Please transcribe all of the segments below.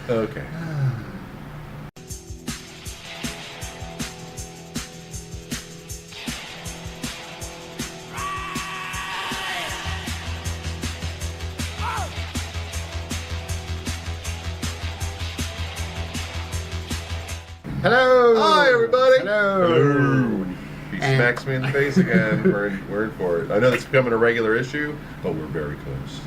Okay. Hello! Hi, everybody! Hello! He smacks me in the face again. We're in for it. I know that's becoming a regular issue, but we're very close.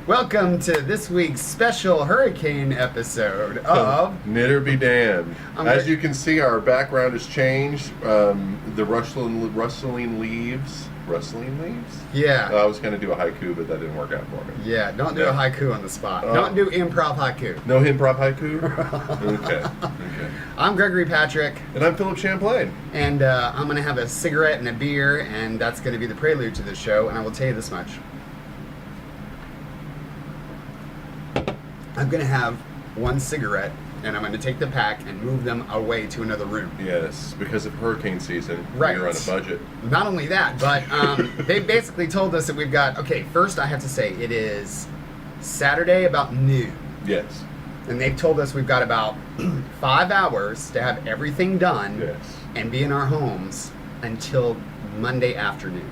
Welcome to this week's special hurricane episode of Knitter Be Damned. As Greg. you can see, our background has changed. The rustling leaves. Rustling leaves? Yeah. I was going to do a haiku, but that didn't work out for me. Yeah, don't do a haiku on the spot. Oh. Don't do improv haiku. No improv haiku? Okay. I'm Gregory Patrick, And I'm Philip Champlain. and I'm going to have a cigarette and a beer, and that's going to be the prelude to the show, and I will tell you this much. I'm going to have one cigarette, and I'm going to take the pack and move them away to another room. Yes, because of hurricane season, Right. we're on a budget. Not only that, but they basically told us that we've got, okay, first I have to say it is Saturday about noon. Yes. And they've told us we've got about 5 hours to have everything done Yes. and be in our homes until Monday afternoon.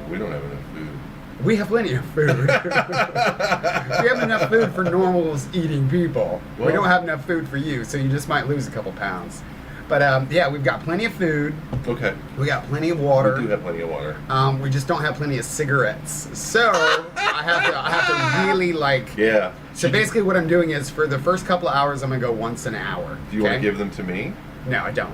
We don't have enough food. We have plenty of food. We have enough food for normal eating people. We Well- don't have enough food for you, so you just might lose a couple pounds. But yeah, we've got plenty of food. Okay. We got plenty of water. We do have plenty of water. We just don't have plenty of cigarettes. So I have to really like. Yeah. So basically, what I'm doing is for the first couple of hours, I'm gonna go once an hour. Do you want to give them to me? No, I don't.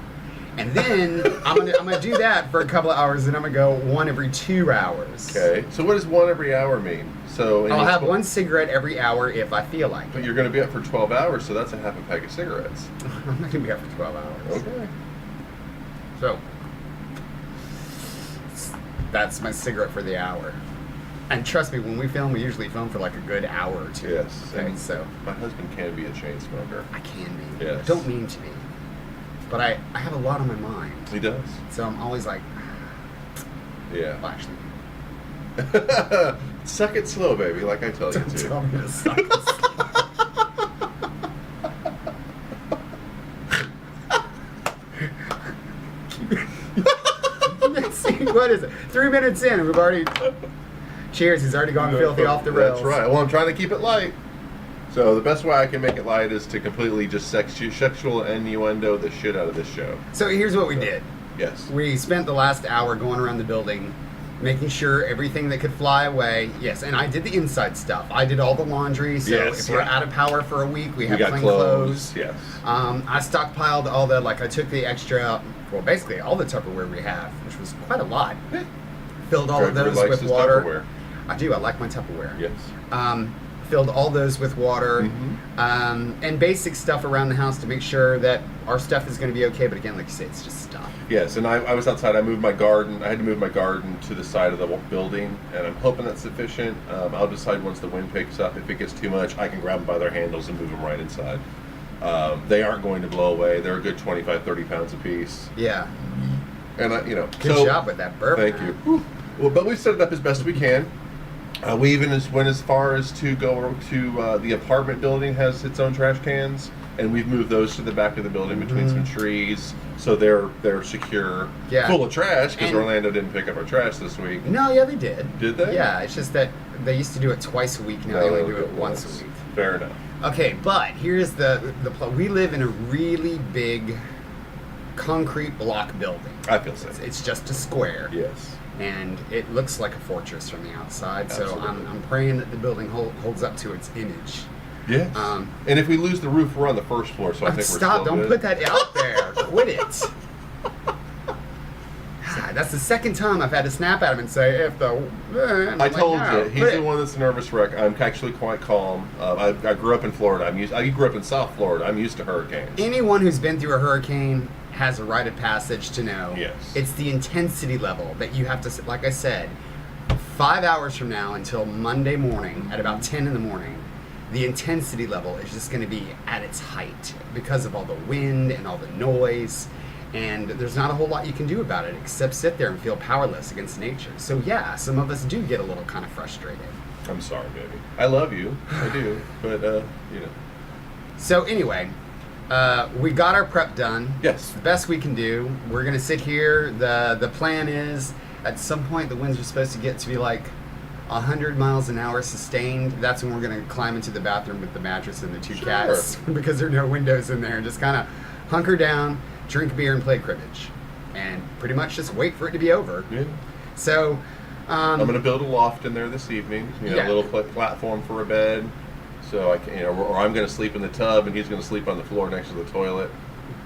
And then I'm gonna do that for a couple of hours, and I'm gonna go one every 2 hours. Okay. So what does one every hour mean? So I'll have one cigarette every hour if I feel like But it. you're going to be up for 12 hours, so that's a half a pack of cigarettes. I'm not gonna be up for 12 hours. Okay. So that's my cigarette for the hour. And trust me, when we film, we usually film for like a good hour or two. Yes. Okay, And so my husband can be a chain smoker. I can be. Yes. Don't mean to be. But I have a lot on my mind. He does. So I'm always like, Yeah. well, actually, Suck it slow, baby, like I tell you don't to. tell me to suck this. What is it? 3 minutes in, and we've already. Cheers, he's already gone filthy off the rails. That's right. Well, I'm trying to keep it light. So the best way I can make it light is to completely just sexual innuendo the shit out of this show. So here's what we did. Yes. We spent the last hour going around the building, making sure everything that could fly away. Yes, and I did the inside stuff. I did all the laundry. So Yes, if we're yeah. out of power for a week, we have got clean clothes. clothes. Yes. I stockpiled all the, like I took the extra, well basically all the Tupperware we have, which was quite a lot. Filled all of Gregory those likes with his water. Tupperware. I do, I like my Tupperware. Yes. Filled all those with water. Mhm. And basic stuff around the house to make sure that our stuff is going to be okay. But again, like you say, it's just stuff. Yes, and I was outside. I moved my garden. I had to move my garden to the side of the building, and I'm hoping that's sufficient. I'll decide once the wind picks up. If it gets too much, I can grab them by their handles and move them right inside. They aren't going to blow away. They're a good 25, 30 pounds apiece. Yeah. And Good job with that burp. Thank you. Whew. Well, but we set it up as best we can. We even went as far as to go to the apartment building has its own trash cans, and we've moved those to the back of the building between some trees, so they're secure, Yeah. full of trash because And- Orlando didn't pick up our trash this week. No, yeah, they did. Did they? Yeah, it's just that they used to do it twice a week. Now they only do it good once ones. a week. Fair enough. Okay, but here's the we live in a really big concrete block building. I feel safe. It's just a square. Yes. And it looks like a fortress from the outside. So Absolutely. I'm praying that the building holds up to its image. Yes. And if we lose the roof, we're on the first floor, so I think we're Stop! still Don't good. put that out there. Quit it. God, that's the second time I've had to snap at him and say, "If the." And I I'm like, told "No, you, he's quit the it." one that's a nervous wreck. I'm actually quite calm. I grew up in Florida. I grew up in South Florida. I'm used to hurricanes. Anyone who's been through a hurricane has a rite of passage to know. Yes. It's the intensity level that you have to, like I said, 5 hours from now until Monday morning at about 10 in the morning, the intensity level is just going to be at its height because of all the wind and all the noise. And there's not a whole lot you can do about it except sit there and feel powerless against nature. So yeah, some of us do get a little kind of frustrated. I'm sorry, baby. I love you. I do. But, you know. So anyway, we got our prep done. Yes. The best we can do. We're going to sit here. The plan is at some point the winds are supposed to get to be like 100 miles an hour sustained. That's when we're going to climb into the bathroom with the mattress and the two cats because there are no windows in there, and just kind of hunker down, drink beer, and play cribbage. And pretty much just wait for it to be over. Yeah. So... I'm going to build a loft in there this evening. You know, a little platform for a bed. So I can, you know, or I'm going to sleep in the tub and he's going to sleep on the floor next to the toilet,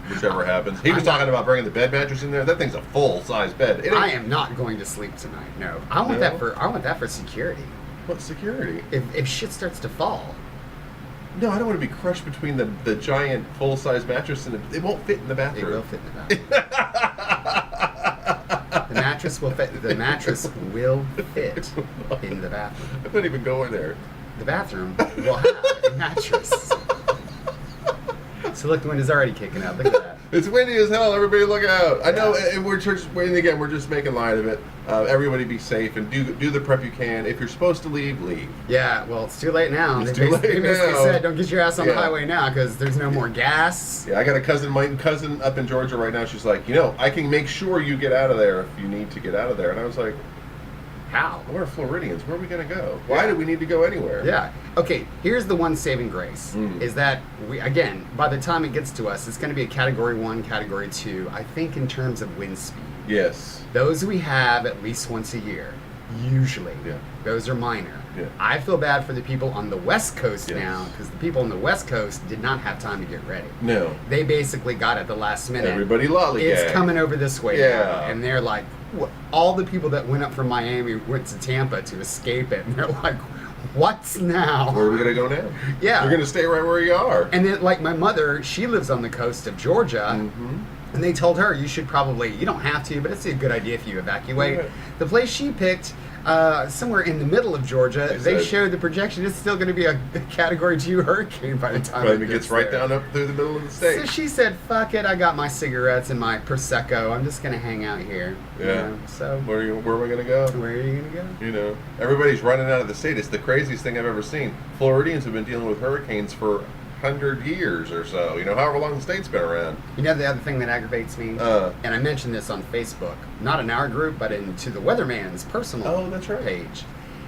whichever happens. He was talking about bringing the bed mattress in there. That thing's a full-size bed. I am not going to sleep tonight. No, I want that for security. What security? If shit starts to fall. No, I don't want to be crushed between the giant full-size mattress and it won't fit in the bathroom. It will fit in the bathroom. The mattress will fit. The mattress will fit in the bathroom. I couldn't even go in there. The bathroom will have a mattress. So look, the wind is already kicking up. Look at that. It's windy as hell. Everybody look out. I know, and we're just making light of it. Everybody be safe and do the prep you can. If you're supposed to leave, leave. Yeah, well, it's too late now. It's they too late basically now. said, don't get your ass on the highway now because there's no more gas. Yeah, I got a cousin up in Georgia right now. She's like, I can make sure you get out of there if you need to get out of there. And I was like, how? We're Floridians. Where are we going to go? Why do we need to go anywhere? Yeah. Okay, here's the one saving grace, is that, by the time it gets to us, it's going to be a Category 1, Category 2, I think in terms of wind speed. Yes. Those we have at least once a year, usually. Yeah. Those are minor. Yeah. I feel bad for the people on the West Coast Yes. now, because the people on the West Coast did not have time to get ready. No. They basically got it the last minute. Everybody lollygag. It's coming over this way Yeah. now. And they're like, all the people that went up from Miami went to Tampa to escape it. And they're like, what's now? Where are we going to go now? Yeah. You're going to stay right where you are. And then, like, my mother, she lives on the coast of Georgia. Mm-hmm. And they told her, you don't have to, but it's a good idea if you evacuate. Yeah. The place she picked, somewhere in the middle of Georgia, they showed the projection it's still going to be a Category 2 hurricane by the time it gets right down up through the middle of the state. So she said, fuck it, I got my cigarettes and my Prosecco. I'm just going to hang out here. Yeah. You know, so Where are we going to go? where are you going to go? Everybody's running out of the state. It's the craziest thing I've ever seen. Floridians have been dealing with hurricanes for 100 years or so, however long the state's been around. The other thing that aggravates me, and I mentioned this on Facebook, not in our group, but to the Weatherman's personal page.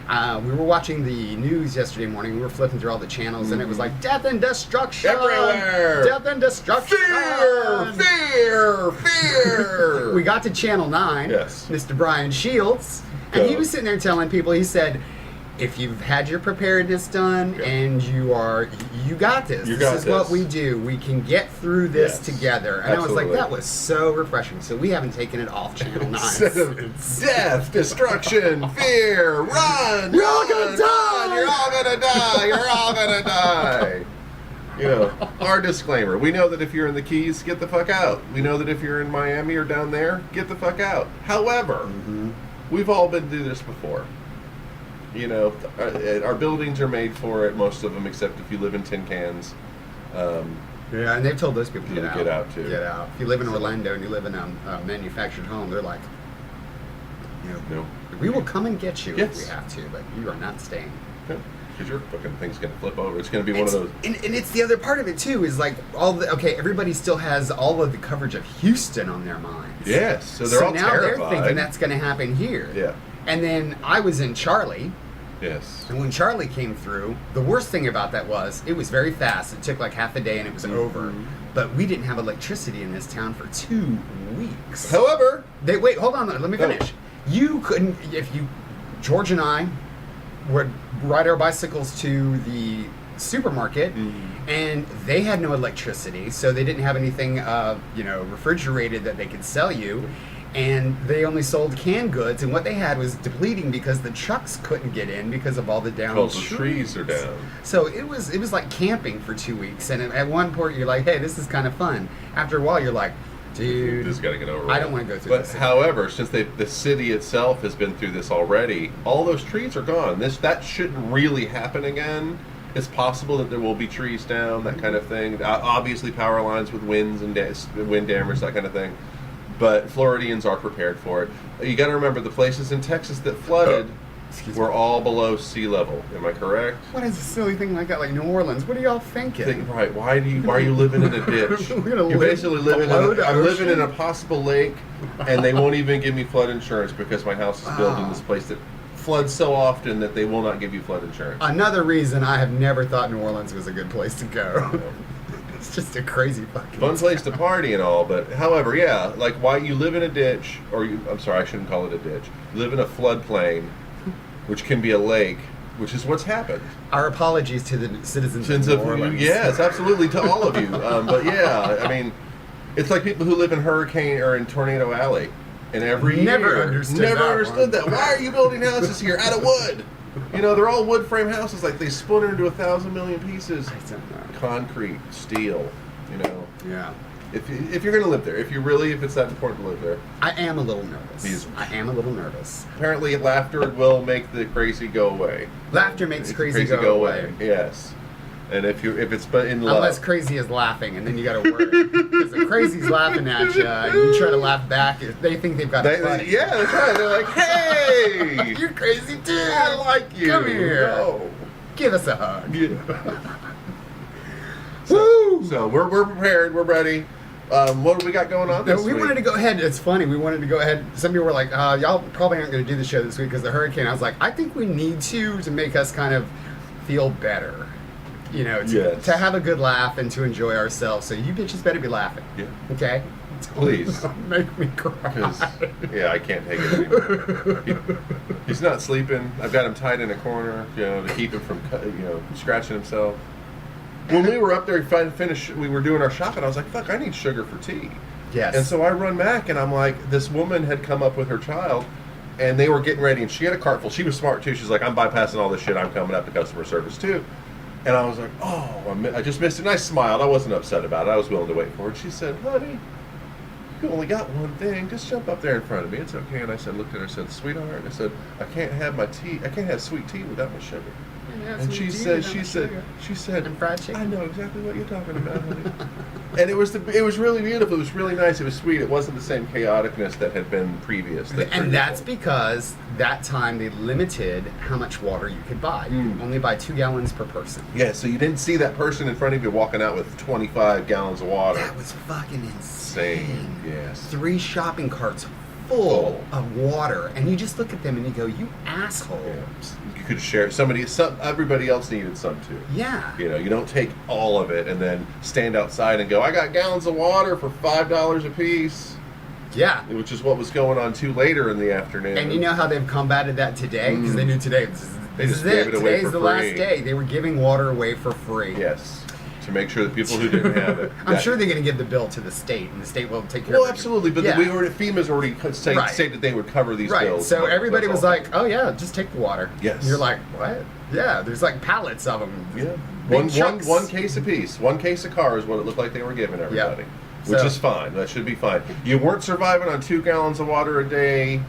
We were watching the news yesterday morning. We were flipping through all the channels, and it was like death and destruction everywhere. Death and destruction. Fear. We got to Channel 9. Yes. Mr. Brian Shields, and he was sitting there telling people. He said, if you've had your preparedness done and you got this. This is what we do. We can get through this together. And Absolutely. I was like, that was so refreshing. So we haven't taken it off Channel 9. Death, destruction, fear, run. You're all gonna die. You're all gonna die. You're all gonna die. Our disclaimer. We know that if you're in the Keys, get the fuck out. We know that if you're in Miami or down there, get the fuck out. However, we've all been through this before. Our buildings are made for it, most of them, except if you live in tin cans. Yeah, and they've told those people to get out. Get out, too. Get out. If you live in Orlando and you live in a manufactured home, they're like, No. we will come and get you if Yes. we have to, but you are not staying. Because your fucking thing's going to flip over. It's going to be one of those. And it's the other part of it, too, is like everybody still has all of the coverage of Houston on their minds. Yes, so they're all now terrified. they're thinking that's going to happen here. Yeah. And then I was in Charlie. Yes. And when Charlie came through, the worst thing about that was it was very fast. It took like half a day and it was over. But we didn't have electricity in this town for 2 weeks. However, wait, hold on, let me finish. You couldn't, George and I would ride our bicycles to the supermarket, and they had no electricity, so they didn't have anything, refrigerated that they could sell you. And they only sold canned goods, and what they had was depleting because the trucks couldn't get in because of all the down because the trees are down. So it was like camping for 2 weeks, and at one point you're like, hey, this is kind of fun. After a while you're like, dude, this got to get over. I don't want to go through this. But however, since the city itself has been through this already, all those trees are gone. That shouldn't really happen again. It's possible that there will be trees down, that kind of thing. Obviously, power lines with winds and wind damage, that kind of thing. But Floridians are prepared for it. You got to remember, the places in Texas that flooded were all below sea level. Am I correct? What is a silly thing like that? Like New Orleans? What are y'all thinking? Right? Why are you living in a ditch? You're basically living. I'm living in a possible lake, and they won't even give me flood insurance because my house is built in this place that floods so often that they will not give you flood insurance. Another reason I have never thought New Orleans was a good place to go. It's just a crazy fucking fun place to party and all, but however, yeah, like why you live in a ditch, I'm sorry, I shouldn't call it a ditch. You live in a floodplain, which can be a lake, which is what's happened. Our apologies to the citizens of New Orleans. Yes, absolutely, to all of you. But yeah, I mean, it's like people who live in Hurricane or in Tornado Alley. And every never year, understood that. Why are you building houses here out of wood? You know, they're all wood frame houses. Like they splinter into 1,000 million pieces. Concrete, steel. You know. Yeah. If you're gonna live there, if it's that important to live there. I am a little nervous. Apparently, laughter will make the crazy go away. Laughter makes crazy go away. Yes. And if it's in love. Unless crazy is laughing, and then you got to worry. Because if crazy's laughing at you, and you try to laugh back, they think they've got a funny. Yeah, that's right. They're like, hey! You're crazy too! I like you! Come here! No. Give us a hug. Yeah. Woo! So we're prepared, we're ready. What do we got going on this week? We wanted to go ahead. It's funny. We wanted to go ahead. Some people were like, y'all probably aren't going to do the show this week because of the hurricane. I was like, I think we need to make us kind of feel better. You know, to have a good laugh and to enjoy ourselves. So you bitches better be laughing. Yeah. Okay? Please. Don't make me cry. Yeah, I can't take it anymore. He's not sleeping. I've got him tied in a corner, to keep him from, scratching himself. When we were up there, we were doing our shopping, I was like, fuck, I need sugar for tea. Yes. And so I run back, and I'm like, this woman had come up with her child, and they were getting ready, and she had a cart full. She was smart, too. She's like, I'm bypassing all this shit. I'm coming up to customer service, too. And I was like, oh, I just missed it. And I smiled. I wasn't upset about it. I was willing to wait for it. She said, honey, you only got one thing. Just jump up there in front of me. It's okay. And I looked at her and said, sweetheart. And I said, I can't have sweet tea without my sugar. And she said, and fried chicken. I know exactly what you're talking about, honey. And it was really beautiful. It was really nice. It was sweet. It wasn't the same chaoticness that had been previous. And that's because that time they limited how much water you could buy. You could only buy 2 gallons per person. Yeah, so you didn't see that person in front of you walking out with 25 gallons of water. That was fucking insane. Yes. 3 shopping carts full of water, and you just look at them and you go, you asshole. Yeah. You could share. Everybody else needed some too. Yeah. You don't take all of it and then stand outside and go, I got gallons of water for $5 a piece. Yeah. Which is what was going on too later in the afternoon. And you know how they've combated that today? Because they knew today, this is it. Today's the last day. They were giving water away for free. Yes. To make sure the people who didn't have it. I'm sure they're going to give the bill to the state, and the state will take care of it. Well, absolutely, but FEMA's already said that they would cover these bills. So everybody was like, oh yeah, just take the water. Yes. And you're like, what? Yeah, there's like pallets of them. Yeah. One case apiece. 1 case of car is what it looked like they were giving everybody. Yep. Which is fine. That should be fine. You weren't surviving on 2 gallons of water a day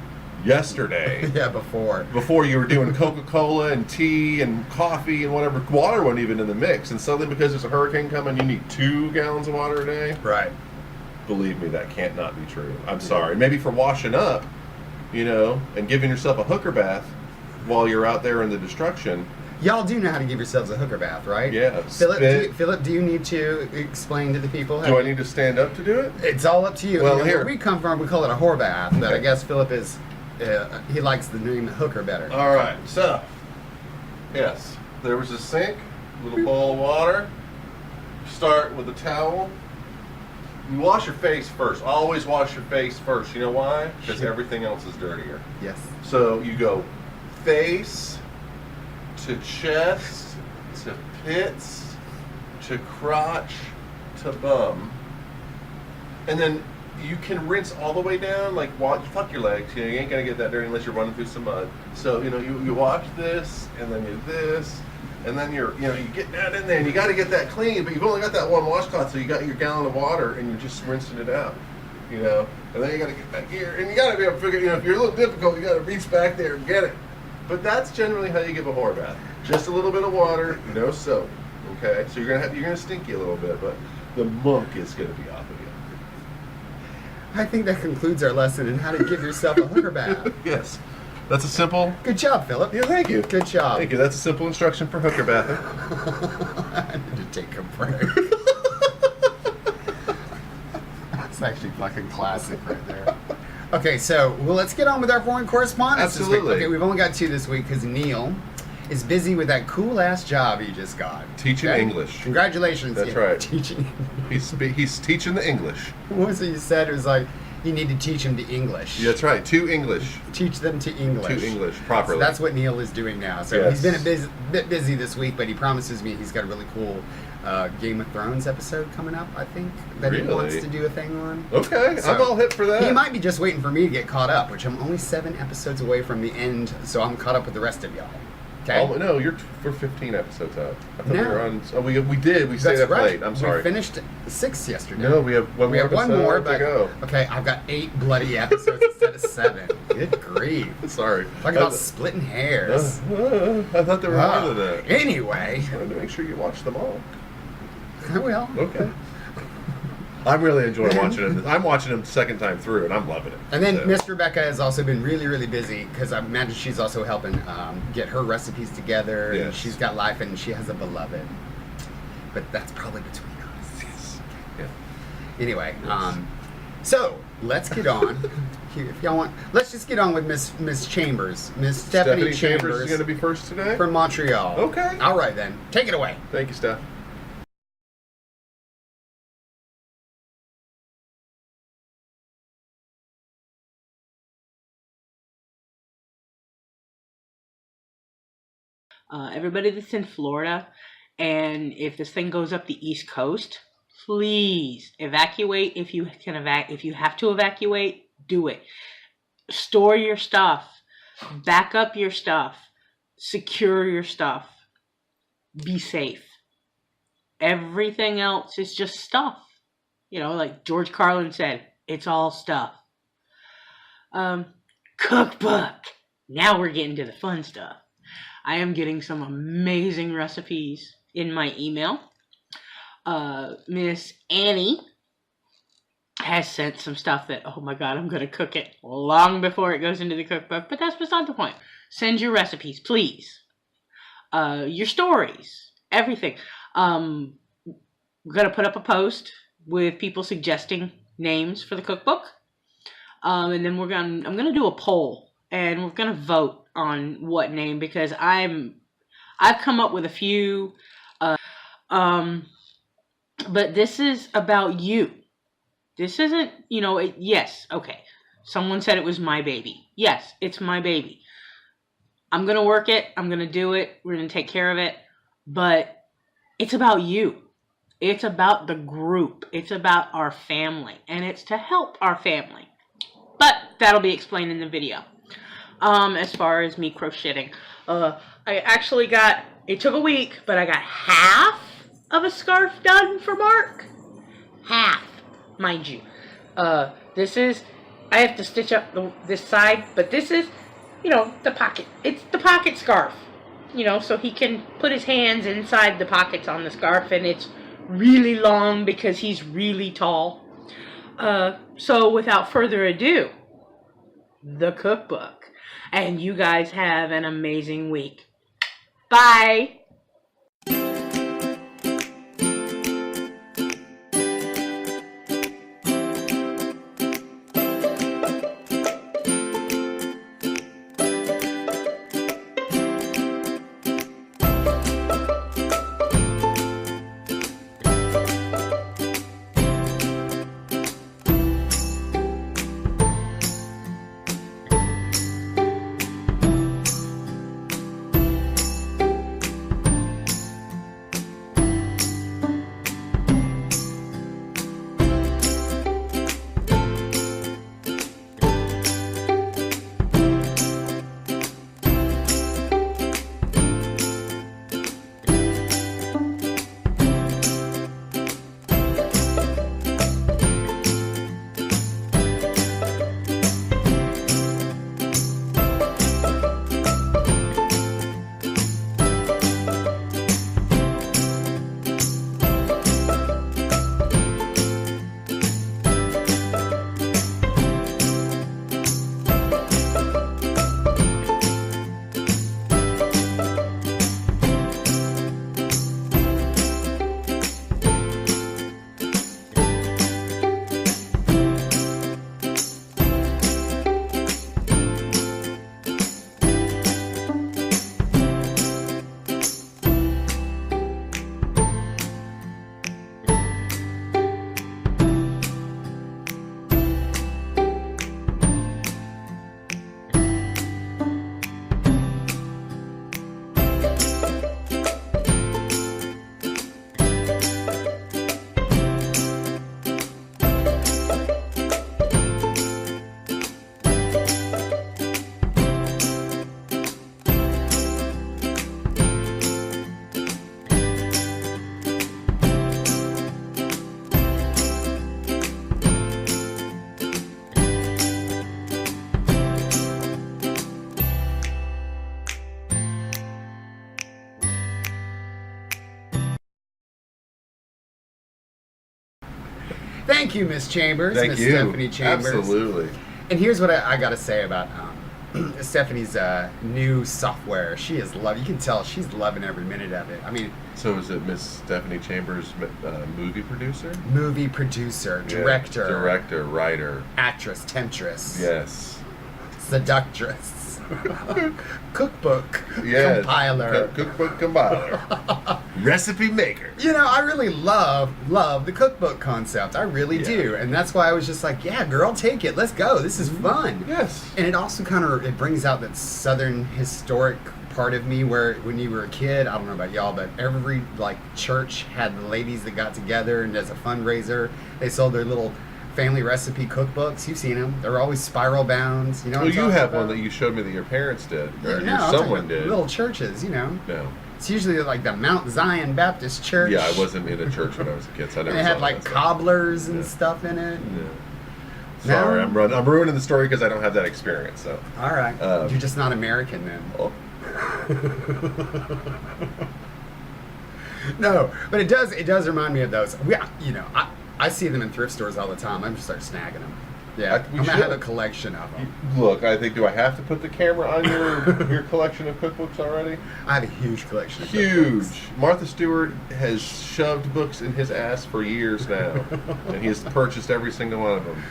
yesterday. Yeah, before. Before you were doing Coca-Cola and tea and coffee and whatever. Water wasn't even in the mix. And suddenly because there's a hurricane coming, you need 2 gallons of water a day? Right. Believe me, that can't not be true. I'm sorry. Maybe for washing up, and giving yourself a hooker bath while you're out there in the destruction. Y'all do know how to give yourselves a hooker bath, right? Yeah. Philip, do you need to explain to the people? Do I need to stand up to do it? It's all up to you. Well, here. Where we come from, we call it a whore bath, but I guess Philip is... he likes the name hooker better. All right, so yes, there was a sink, little bowl of water. Start with a towel. You wash your face first. Always wash your face first. You know why? Because everything else is dirtier. Yes. So you go face to chest to pits to crotch to bum, and then you can rinse all the way down, like fuck your legs. You ain't gonna get that dirty unless you're running through some mud. So you wash this, and then you this, and then you get that in there, and you got to get that clean. But you've only got that one washcloth, so you got your gallon of water, and you're just rinsing it out. And then you got to get back here, and you got to be able to figure. If you're a little difficult, you got to reach back there and get it. But that's generally how you give a whore bath. Just a little bit of water, no soap. Okay, so you're gonna stinky a little bit, but the muck is gonna be off of you. I think that concludes our lesson in how to give yourself a hooker bath. Yes, that's a simple. Good job, Philip. Yeah, thank you. Good job. Thank you. That's a simple instruction for hooker bathing. I need to take a break. That's actually fucking classic right there. Okay, so let's get on with our foreign correspondence this Absolutely. week. Okay, we've only got 2 this week because Neil is busy with that cool ass job he just got. Teaching English. Congratulations. That's yeah, right. Teaching. He's teaching the English. What was it you said? It was like, you need to teach them the English. Yeah, that's right. To English. Teach them to English. To English properly. So that's what Neil is doing now. So Yes. he's been a bit busy this week, but he promises me he's got a really cool Game of Thrones episode coming up, I think, that he wants Really? to do a thing on. Okay, So I'm all hip for that. He might be just waiting for me to get caught up, which I'm only 7 episodes away from the end, so I'm caught up with the rest of y'all. Okay? Oh, no, we're 15 episodes out. I thought No. we were on. Oh, we did. We stayed That's up right. late. I'm sorry. We finished 6 yesterday. No, we have one We more have one episode more, to but go. okay, I've got 8 bloody episodes instead of 7. Good grief! Sorry. Talk about splitting hairs. I thought there were more than that. Anyway, I wanted to make sure you watched them all. I will. Okay. I'm really enjoying watching them. I'm watching them second time through, and I'm loving it. And then So. Miss Rebecca has also been really, really busy because I imagine she's also helping get her recipes together. And Yes. she's got life, and she has a beloved. But that's probably between us. Yes. Yeah. Anyway, Yes. so let's get on. If y'all want, let's just get on with Miss Chambers, Miss Stephanie Chambers is going to be first today. from Montreal. Okay. All right then, take it away. Thank you, Steph. Everybody that's in Florida, and if this thing goes up the East Coast, please evacuate if you can if you have to evacuate, do it. Store your stuff, back up your stuff, secure your stuff, be safe. Everything else is just stuff. You know, like George Carlin said, it's all stuff. Cookbook. Now we're getting to the fun stuff. I am getting some amazing recipes in my email. Miss Annie has sent some stuff that, oh my God, I'm going to cook it long before it goes into the cookbook. But that's beside the point. Send your recipes, please. Your stories, everything. We're going to put up a post with people suggesting names for the cookbook. And then I'm going to do a poll, and we're going to vote on what name, because I've come up with a few, but this is about you. This isn't, yes, okay. Someone said it was my baby. Yes, it's my baby. I'm going to work it. I'm going to do it. We're going to take care of it. But it's about you. It's about the group. It's about our family. And it's to help our family. But that'll be explained in the video. As far as me crocheting, I actually it took a week, but I got half of a scarf done for Mark. Half, mind you. I have to stitch up this side, but this is, the pocket. It's the pocket scarf, so he can put his hands inside the pockets on the scarf, and it's really long because he's really tall. So without further ado, the cookbook. And you guys have an amazing week. Bye. Thank you, Miss Chambers. Thank Miss you. Stephanie Chambers. Absolutely. And here's what I got to say about Stephanie's new software. She is you can tell she's loving every minute of it. I mean, So is it Miss Stephanie Chambers, movie producer? movie producer, Yeah. director, Director, writer. actress, temptress, Yes. seductress, cookbook Yes. compiler. Cookbook compiler. Recipe maker. You know, I really love the cookbook concept. I really Yeah. do, and that's why I was just like, yeah, girl, take it. Let's go. This is fun. Yes. And it also it brings out that Southern historic part of me where when you were a kid, I don't know about y'all, but every like church had the ladies that got together and as a fundraiser, they sold their little family recipe cookbooks. You've seen them. They're always spiral bound. You know what Well, I'm you talking have about? one that you showed me that your parents did, or Yeah, no, I'm someone talking did. Little churches, you know. No. It's usually like the Mount Zion Baptist Church. Yeah, I wasn't in a church when I was a kid, so I And never it saw had like that. cobblers and Yeah. stuff in it. Yeah. Sorry, No? I'm ruining the story because I don't have that experience. So. All right. Um, You're just not American then. Oh. No, but it does remind me of those. I see them in thrift stores all the time. I'm just start snagging them. Yeah, We I'm gonna have should. a collection of them. Look, I think. Do I have to put the camera on your collection of cookbooks already? I have a huge collection of Huge. cookbooks. Martha Stewart has shoved books in his ass for years now, and he has purchased every single one of them.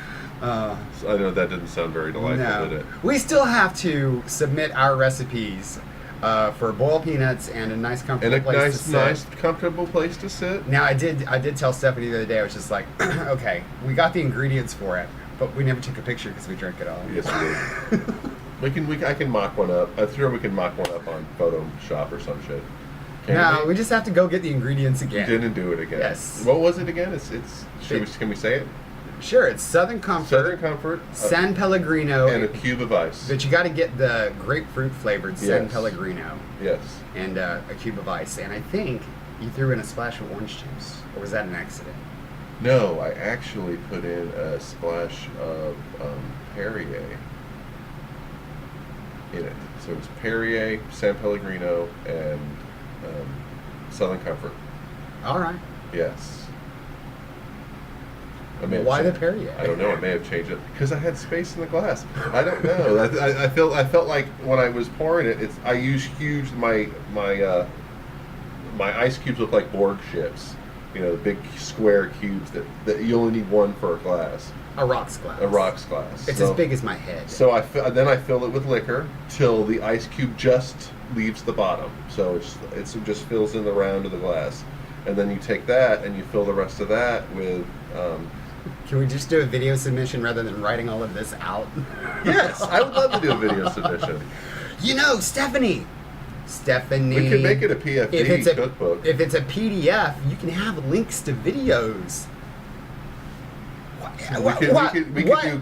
So I know that didn't sound very delightful, did it? We still have to submit our recipes for boiled peanuts and a nice, comfortable And a place to sit. nice, comfortable place to sit. Now I did tell Stephanie the other day. I was just like, okay, we got the ingredients for it, but we never took a picture because we drank it all. Yes, we did. I can mock one up. I'm sure we can mock one up on Photoshop or some shit. No, we just have to go get the ingredients You again. didn't do it again. Yes. What was it again? Can we say it? Sure, it's Southern Comfort, Southern Comfort. San Pellegrino, And a cube of ice. but you got to get the grapefruit flavored San Yes. Pellegrino Yes. and a cube of ice. And I think you threw in a splash of orange juice, or was that an accident? No, I actually put in a splash of Perrier in it. So it was Perrier, San Pellegrino, and Southern Comfort. All right. Yes. I may have Why the changed- Perrier? I don't know. I may have changed it because I had space in the glass. I don't know. I felt like when I was pouring it, I used huge. My ice cubes look like Borg ships. You know, the big square cubes that you only need one for a glass. A rocks glass. A rocks glass. It's So- as big as my head. So then I fill it with liquor till the ice cube just leaves the bottom. So it just fills in the round of the glass, and then you take that and you fill the rest of that with. Can we just do a video submission rather than writing all of this out? Yes, I would love to do a video submission. You know, Stephanie. We could make it a PFD cookbook. If it's a PDF, you can have links to videos. We could do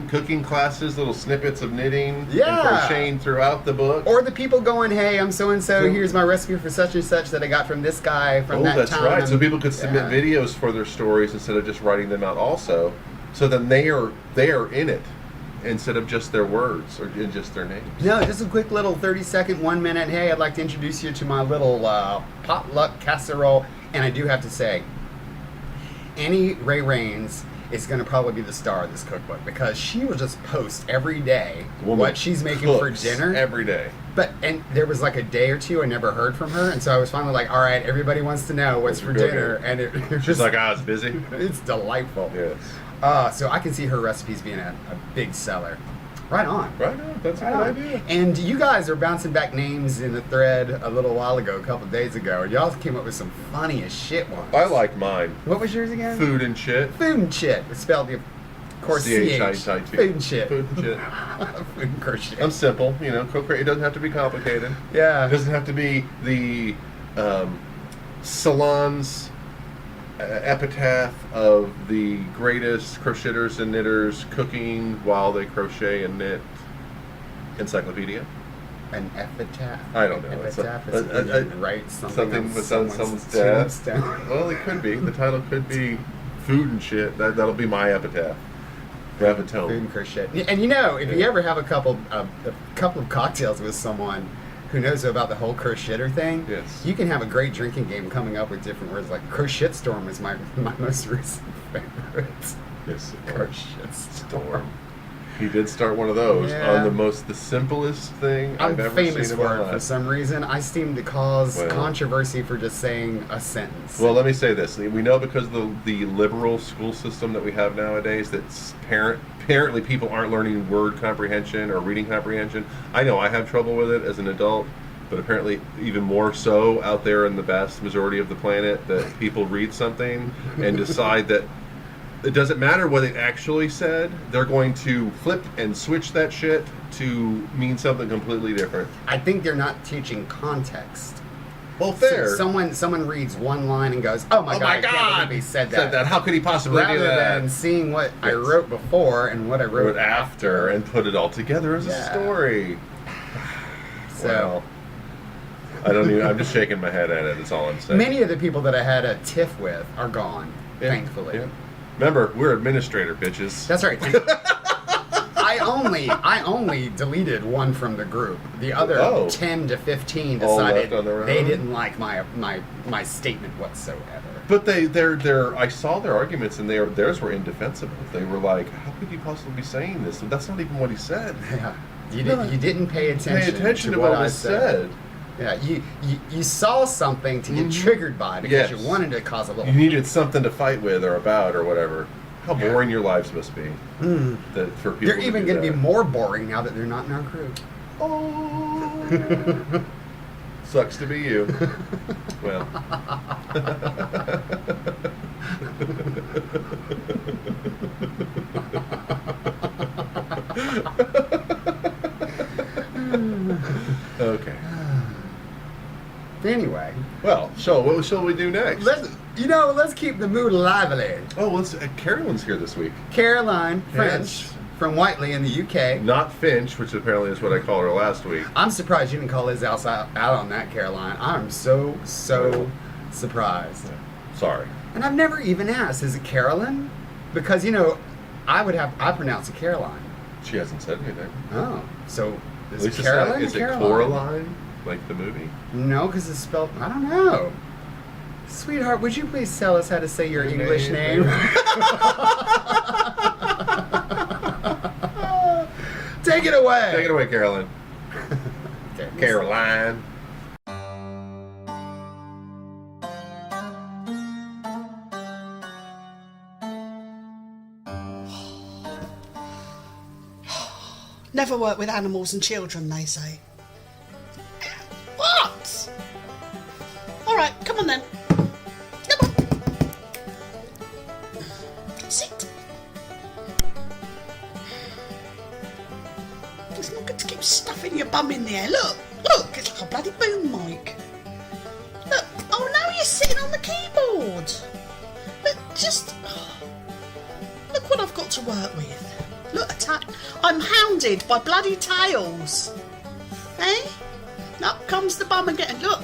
cooking classes, little snippets of knitting Yeah. and crocheting throughout the book. Or the people going, hey, I'm so-and-so, here's my recipe for such and such that I got from this guy from that that's town. right. So people could submit Yeah. videos for their stories instead of just writing them out also. So then they are in it instead of just their words or just their names. No, just a quick little 30-second, 1 minute, hey, I'd like to introduce you to my little potluck casserole. And I do have to say, Annie Ray Raines is going to probably be the star of this cookbook because she will just post every day what she's making for Cooks dinner. every day. And there was like a day or two I never heard from her, and so I was finally like, all right, everybody wants to know what's for dinner. And it She's just, like, I was busy. it's delightful. Yes. So I can see her recipes being a big seller. Right on. Right on. That's a Right good on. idea. And you guys are bouncing back names in the thread a little while ago, a couple days ago, and y'all came up with some funny as shit ones. I like mine. What was yours again? Food and shit. Food and shit. It's spelled, of course, C-H-I-T. CH. Food and shit. Food and shit. Food and crochet. I'm simple, it doesn't have to be complicated. Yeah. It doesn't have to be the salon's epitaph of the greatest crocheters and knitters cooking while they crochet and knit encyclopedia. An epitaph. I don't know. Epitaph is when you write something on with someone's death. tombstone. Well, it could be. The title could be food and shit. That'll be my epitaph. Graviton. Food and crochet. And you know, if you ever have a couple of cocktails with someone who knows about the whole crocheter thing, Yes. you can have a great drinking game coming up with different words. Like crochet storm is my most recent favorite Yes, car shitstorm. He did start one of those Yeah. on the simplest thing I'm I've ever famous seen in for my it for life. some reason. I seem to cause Well. controversy for just saying a sentence. Well, let me say this: we know because of the liberal school system that we have nowadays that apparently people aren't learning word comprehension or reading comprehension. I know I have trouble with it as an adult, but apparently even more so out there in the vast majority of the planet that people read something and decide that it doesn't matter what it actually said. They're going to flip and switch that shit to mean something completely different. I think they're not teaching context. Well, fair. So someone reads one line and goes, "Oh my god, I can't believe he said that." How could he possibly do Rather that? than seeing what I Yes. wrote before and what I Wrote wrote after and put it all together as a Yeah. story. So Well, I don't even. I'm just shaking my head at it. That's all I'm saying. many of the people that I had a tiff with are gone, thankfully. Yeah. Remember, we're administrator bitches. That's right. I only deleted one from the group. The other 10 to 15 All decided left on their they own? didn't like my statement whatsoever. But they're. I saw their arguments, and theirs were indefensible. They were like, "How could you possibly be saying this? That's not even what he said." Yeah, you didn't pay attention. Pay attention to what what I was said. Yeah, you saw something to get triggered by because you Yes. wanted to cause a little. You needed something to fight with or about or whatever. How boring your lives must be. That for people. They're even going to be more boring now that they're not in our group. Oh. Sucks to be you. Well. Okay. Anyway, Well, so what shall we do next? let's keep the mood lively. Oh, let's. Carolyn's here this week. Caroline French Yes. from Whiteley in the UK. Not Finch, which apparently is what I called her last week. I'm surprised you didn't call his house out on that, Caroline. I'm so surprised. Sorry. And I've never even asked, is it Carolyn? Because, I pronounce it Caroline. She hasn't said anything. Oh, so At is least it it's Carolyn not. or Is it Caroline? Coraline, like the movie? No, because it's spelled, I don't know. Sweetheart, would you please tell us how to say your English name? Take it away. Take it away, Carolyn. Okay, Caroline. Never work with animals and children, they say. What? Alright, come on then. Come on. Sit. It's not good to keep stuffing your bum in the air. Look, it's like a bloody boom mic. Look, oh now you're sitting on the keyboard. Look, look what I've got to work with. Look, I'm hounded by bloody tails. Eh? Up comes the bum again. Look.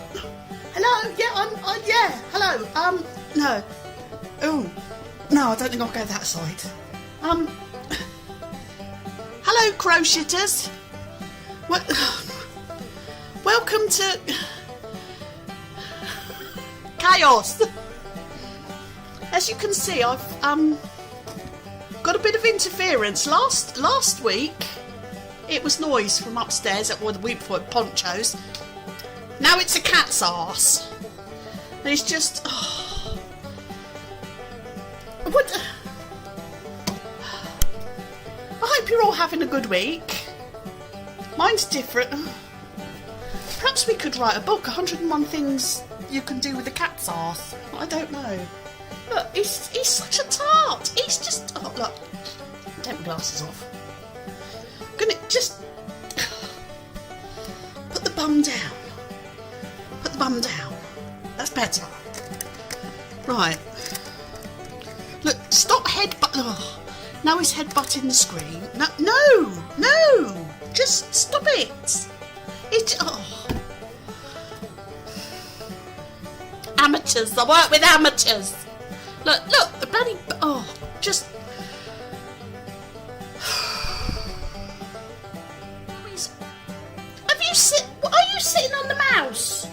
Hello. Yeah. Yeah. Hello. No. Oh. No, I don't think I'll go that side. Hello, crow-shitters. Welcome to chaos. As you can see, I've got a bit of interference. Last week, it was noise from upstairs at the week before ponchos. Now it's a cat's arse. And it's just... What? I hope you're all having a good week. Mine's different. Perhaps we could write a book, 101 Things You Can Do with a Cat's Arse. I don't know. Look, he's such a tart. He's just... Oh, look. Take my glasses off. Gonna just... Put the bum down. Put the bum down. That's better. Right. Look, stop headbutt... Oh, now he's headbutting the screen. No! Just stop it. It's... Oh. Amateurs. I work with amateurs. Look, the bloody... Oh, just... Are you sitting on the mouse?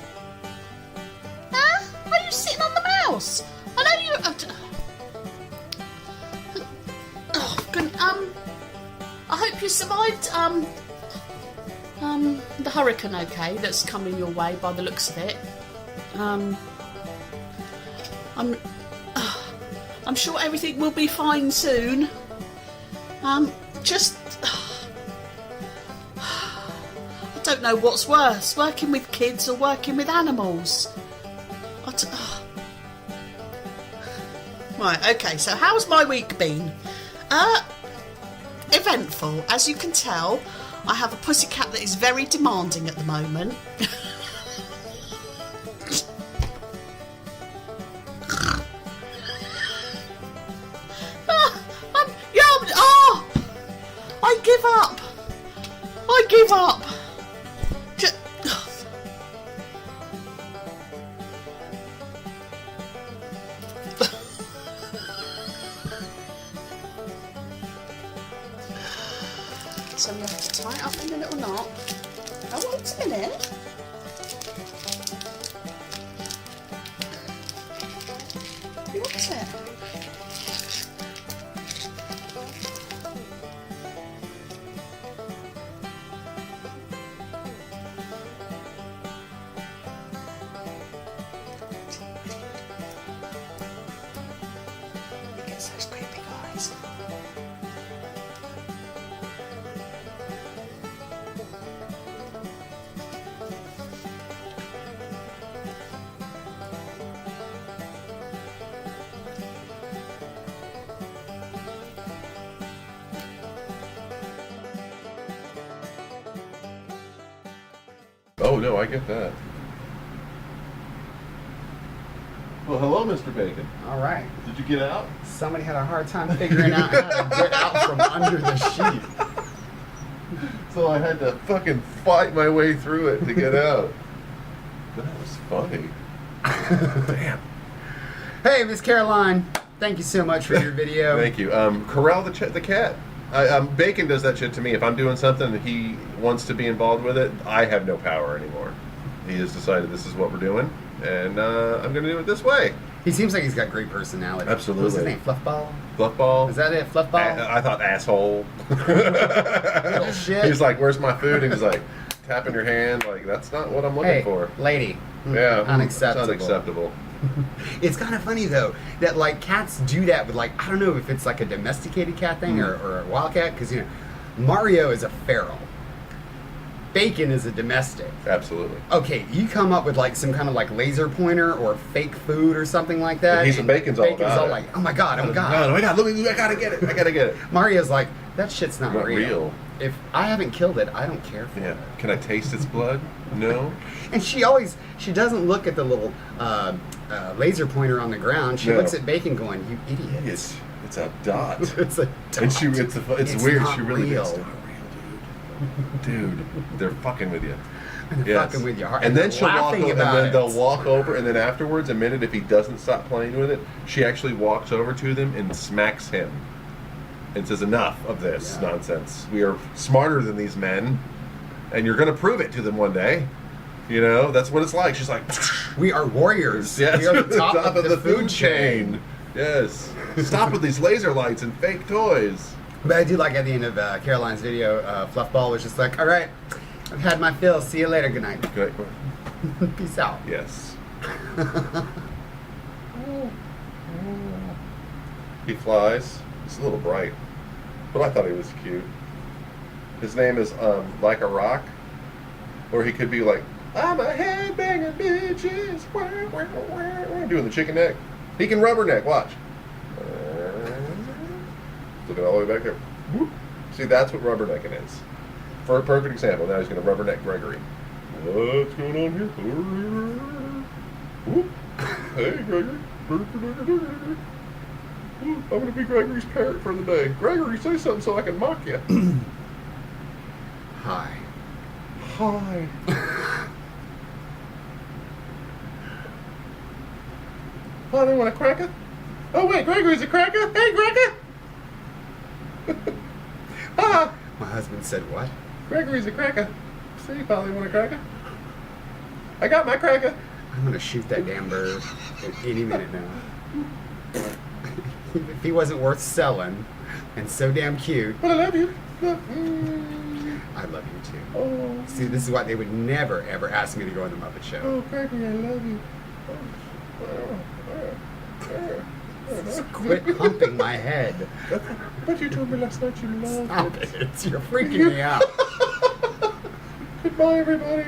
Huh? Are you sitting on the mouse? I know you... you survived the hurricane okay that's coming your way by the looks of it. I'm sure everything will be fine soon. Just I don't know what's worse, working with kids or working with animals. Right, okay, so how's my week been? Eventful. As you can tell, I have a pussycat that is very demanding at the moment. I give up. I give up. So we have to tie it up in a little knot. Oh, wait a minute. You want it? He gets those creepy eyes. Oh no, I get that. Well, hello, Mr. Bacon. All right. Did you get out? Somebody had a hard time figuring out how to get out from under the sheet. So I had to fucking fight my way through it to get out. That was funny. Damn. Hey, Miss Caroline. Thank you so much for your video. Thank you. Corral the cat. Bacon does that shit to me. If I'm doing something and he wants to be involved with it, I have no power anymore. He has decided this is what we're doing, and I'm going to do it this way. He seems like he's got great personality. Absolutely. What's his name? Fluffball? Fluffball. Is that it? Fluffball? I thought asshole. Little shit. He's like, "Where's my food?" And he's like, tapping your hand. Like, that's not what I'm looking Hey, for. lady. Yeah, Unacceptable. It's unacceptable. It's kind of funny though that like cats do that with, like, I don't know if it's like a domesticated cat thing or a wild cat, because Mario is a feral, Bacon is a domestic. Absolutely. Okay, you come up with like some kind of like laser pointer or fake food or something like that. And he's and Bacon's all about it. like, oh my god, oh my god. Oh my god, I gotta get it. I gotta get it. Mario's like, that shit's not Not real. If I haven't killed it, I don't care for Yeah. it. Can I taste its blood? No. And she doesn't look at the little laser pointer on the ground. She No. looks at Bacon going, you idiot. It's a dot. It's a dot. And it's weird. not She really real. It's not real, dude. They're fucking with you. And they're fucking with your heart. And then they're she'll walk laughing over, and about then it. they'll walk over, and then afterwards, a minute, if he doesn't stop playing with it, she actually walks over to them and smacks him and says, "Enough of this nonsense. We are smarter than these men, and you're going to prove it to them one day." You know, that's what it's like. She's like, We are warriors. yes, We are the top of the food chain. Yes. Stop with these laser lights and fake toys. But I do like at the end of Caroline's video, Fluffball was just like, all right, I've had my fill. See you later. Good night. Good. Peace out. Yes. He flies. He's a little bright, but I thought he was cute. His name is Like a Rock, or he could be like, I'm a headbanger, bitches. Doing the chicken neck. He can rubberneck. Watch. Look at all the way back there. Whoop. See, that's what rubbernecking is. For a perfect example, now he's going to rubberneck Gregory. What's going on here? Whoop. Hey, Gregory. I'm going to be Gregory's parrot for the day. Gregory, say something so I can mock you. Hi. Hi. Oh, they want a cracker? Oh, wait, Gregory's a cracker? Hey, Gregor! Ah, My husband said what? Gregory's a cracker. See, Polly want a cracker? I got my cracker. I'm going to shoot that damn bird at any minute now. If he wasn't worth selling, and so damn cute. But I love you. I love you too. Oh, See, this is why they would never, ever ask me to go on the Muppet Show. oh, Gregory, I love you. Just quit humping my head. But you told me last night you loved Stop it. You're freaking me out. Goodbye, everybody.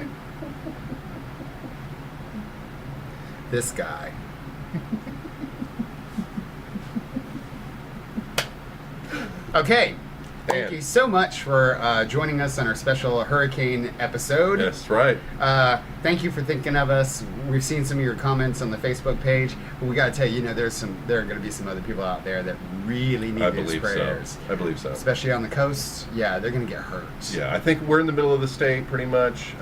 This guy. Okay. Thank Man. you so much for joining us on our special hurricane episode. That's right. Thank you for thinking of us. We've seen some of your comments on the Facebook page, but we got to tell you, there are going to be some other people out there that really need I these believe prayers. so. I believe so. Especially on the coast. Yeah, they're going to get hurt. Yeah, I think we're in the middle of the state pretty much.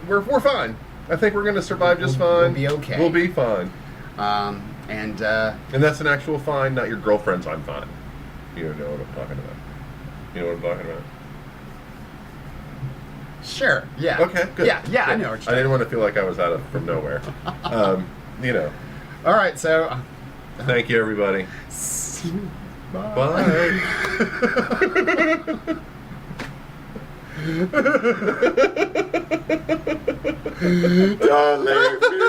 We're fine. I think we're going to survive just fine. We'll be okay. We'll be fine. And that's an actual fine, not your girlfriend's I'm fine. You don't know what I'm talking about. You know what I'm talking about? sure, yeah. Okay, good. Yeah, Good. I know what you're I didn't want to feel like I was out of from nowhere. All right, so Thank you, everybody. bye. Bye. Don't leave me.